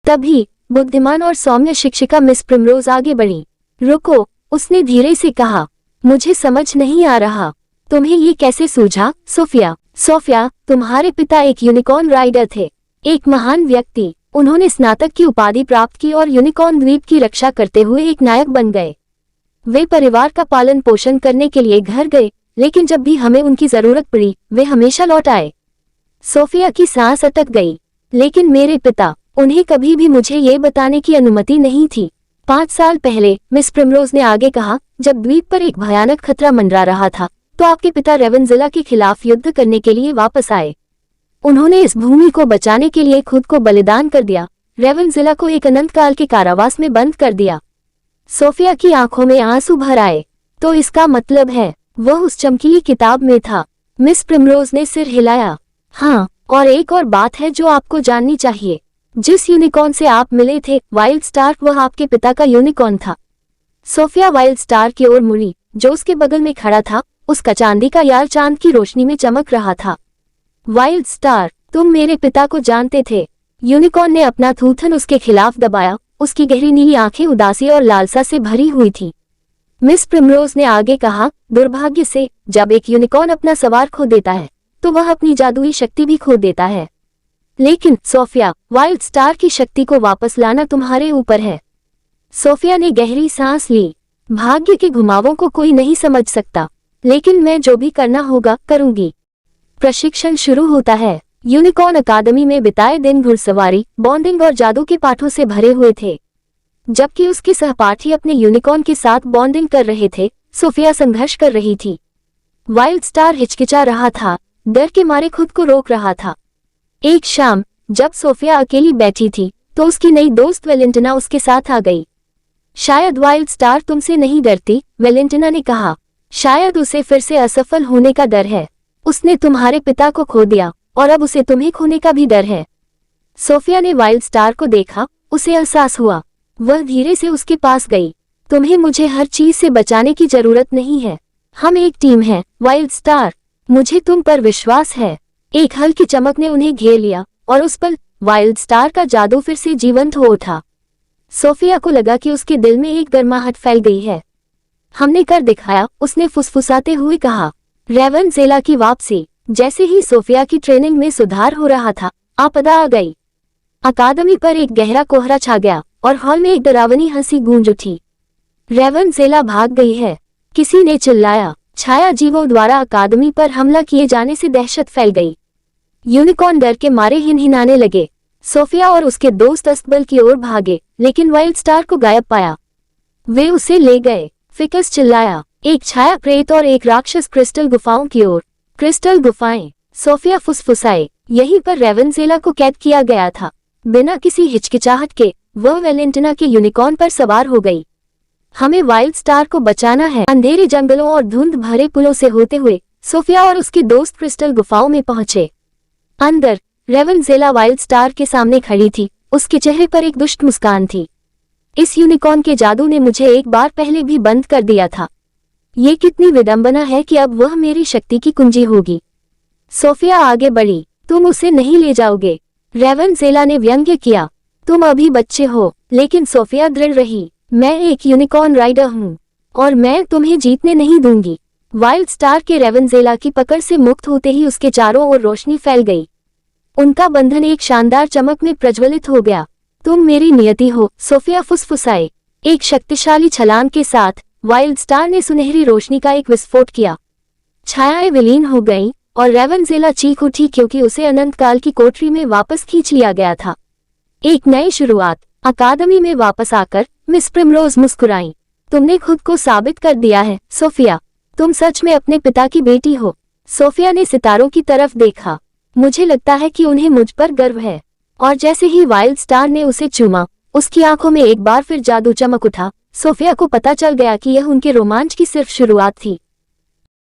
तभी बुद्धिमान और सौम्य शिक्षिका मिस प्रिमरोज आगे बढ़ी। रुको, उसने धीरे से कहा, मुझे समझ नहीं आ रहा, तुम्हें ये कैसे सूझा? सोफिया, तुम्हारे पिता एक यूनिकॉर्न राइडर थे, एक महान व्यक्ति। उन्होंने स्नातक की उपाधि प्राप्त की और यूनिकॉर्न द्वीप की रक्षा करते हुए एक नायक बन गए। वे परिवार का पालन पोषण करने के लिए घर गए, लेकिन जब भी हमें उनकी जरूरत पड़ी वे हमेशा लौट आए। सोफिया की सांस अटक गई। लेकिन मेरे पिता, उन्हें कभी भी मुझे ये बताने की अनुमति नहीं थी। 5 साल पहले, मिस प्रिमरोज ने आगे कहा, जब द्वीप पर एक भयानक खतरा मंडरा रहा था तो आपके पिता रेवेंजिला के खिलाफ युद्ध करने के लिए वापस आए। उन्होंने इस भूमि को बचाने के लिए खुद को बलिदान कर दिया, रेवेंजिला को एक अनंत काल के कारावास में बंद कर दिया। सोफिया की आंखों में आंसू भर आए। तो इसका मतलब है वह उस चमकीली किताब में था? मिस प्रिमरोज ने सिर हिलाया। हाँ, और एक और बात है जो आपको जाननी चाहिए। जिस यूनिकॉर्न से आप मिले थे, वाइल्ड स्टार, वह आपके पिता का यूनिकॉर्न था। सोफिया वाइल्ड स्टार की ओर मुड़ी, जो उसके बगल में खड़ा था। उसका चांदी का यार चांद की रोशनी में चमक रहा था। वाइल्ड स्टार, तुम मेरे पिता को जानते थे? यूनिकॉर्न ने अपना थूथन उसके खिलाफ दबाया। उसकी गहरी नीली आंखें उदासी और लालसा से भरी हुई थी। मिस प्रिमरोज ने आगे कहा, दुर्भाग्य से जब एक यूनिकॉर्न अपना सवार खो देता है तो वह अपनी जादुई शक्ति भी खो देता है। लेकिन सोफिया, वाइल्ड स्टार की शक्ति को वापस लाना तुम्हारे ऊपर है। सोफिया ने गहरी सांस ली। भाग्य के घुमावों को कोई नहीं समझ सकता, लेकिन मैं जो भी करना होगा करूंगी। प्रशिक्षण शुरू होता है। यूनिकॉर्न अकादमी में बिताए दिन घुड़सवारी, बॉन्डिंग और जादू के पाठों से भरे हुए थे। जबकि उसके सहपाठी अपने यूनिकॉर्न के साथ बॉन्डिंग कर रहे थे, सोफिया संघर्ष कर रही थी। वाइल्ड स्टार हिचकिचा रहा था, डर के मारे खुद को रोक रहा था। एक शाम जब सोफिया अकेली बैठी थी तो उसकी नई दोस्त वेलेंटिना उसके साथ आ गई। शायद वाइल्ड स्टार तुमसे नहीं डरती, वेलेंटिना ने कहा। शायद उसे फिर से असफल होने का डर है। उसने तुम्हारे पिता को खो दिया और अब उसे तुम्हें खोने का भी डर है। सोफिया ने वाइल्ड स्टार को देखा, उसे एहसास हुआ। वह धीरे से उसके पास गई। तुम्हें मुझे हर चीज से बचाने की जरूरत नहीं है। हम एक टीम हैं, वाइल्ड स्टार। मुझे तुम पर विश्वास है। एक हल्की चमक ने उन्हें घेर लिया और उस पल वाइल्ड स्टार का जादू फिर से जीवंत हो उठा। सोफिया को लगा कि उसके दिल में एक गर्माहट फैल गई है। हमने कर दिखाया, उसने फुसफुसाते हुए कहा। रेवेंजिला की वापसी। जैसे ही सोफिया की ट्रेनिंग में सुधार हो रहा था, आपदा आ गई। अकादमी पर एक गहरा कोहरा छा गया और हॉल में एक डरावनी हंसी गूंज उठी। रेवेंजिला भाग गई है, किसी ने चिल्लाया। छाया जीवों द्वारा अकादमी पर हमला किए जाने से दहशत फैल गई। यूनिकॉर्न डर के मारे हिनहिनाने लगे। सोफिया और उसके दोस्त अस्तबल की ओर भागे, लेकिन वाइल्ड स्टार को गायब पाया। वे उसे ले गए। फिकस चिल्लाया, एक छाया प्रेत और एक राक्षस क्रिस्टल गुफाओं की ओर। क्रिस्टल गुफाएं, सोफिया फुसफुसाए। यहीं पर रेवेंजिला को कैद किया गया था। बिना किसी हिचकिचाहट के वह वेलेंटिना के यूनिकॉर्न पर सवार हो गई। हमें वाइल्ड स्टार को बचाना है। अंधेरे जंगलों और धुंध भरे पुलों से होते हुए सोफिया और उसके दोस्त क्रिस्टल गुफाओं में पहुंचे। अंदर रेवेंजिला वाइल्ड स्टार के सामने खड़ी थी। उसके चेहरे पर एक दुष्ट मुस्कान थी। इस यूनिकॉर्न के जादू ने मुझे एक बार पहले भी बंद कर दिया था। ये कितनी विडंबना है कि अब वह मेरी शक्ति की कुंजी होगी। सोफिया आगे बढ़ी। तुम उसे नहीं ले जाओगे, रेवेंजिला ने व्यंग्य किया। तुम अभी बच्चे हो। लेकिन सोफिया दृढ़ रही। मैं एक यूनिकॉर्न राइडर हूँ और मैं तुम्हें जीतने नहीं दूंगी। वाइल्ड स्टार के रेवेंजिला की पकड़ से मुक्त होते ही उसके चारों ओर रोशनी फैल गई। उनका बंधन एक शानदार चमक में प्रज्वलित हो गया। तुम मेरी नियति हो, सोफिया फुसफुसाए। एक शक्तिशाली छलांग के साथ वाइल्ड स्टार ने सुनहरी रोशनी का एक विस्फोट किया। छायाएं विलीन हो गईं और रेवेंजिला चीख उठी क्योंकि उसे अनंत काल की कोठरी में वापस खींच लिया गया था। एक नई शुरुआत। अकादमी में वापस आकर मिस प्रिमरोज मुस्कुराई। तुमने खुद को साबित कर दिया है, सोफिया। तुम सच में अपने पिता की बेटी हो। सोफिया ने सितारों की तरफ देखा। मुझे लगता है कि उन्हें मुझ पर गर्व है। और जैसे ही वाइल्ड स्टार ने उसे चूमा, उसकी आंखों में एक बार फिर जादू चमक उठा। सोफिया को पता चल गया कि यह उनके रोमांच की सिर्फ शुरुआत थी।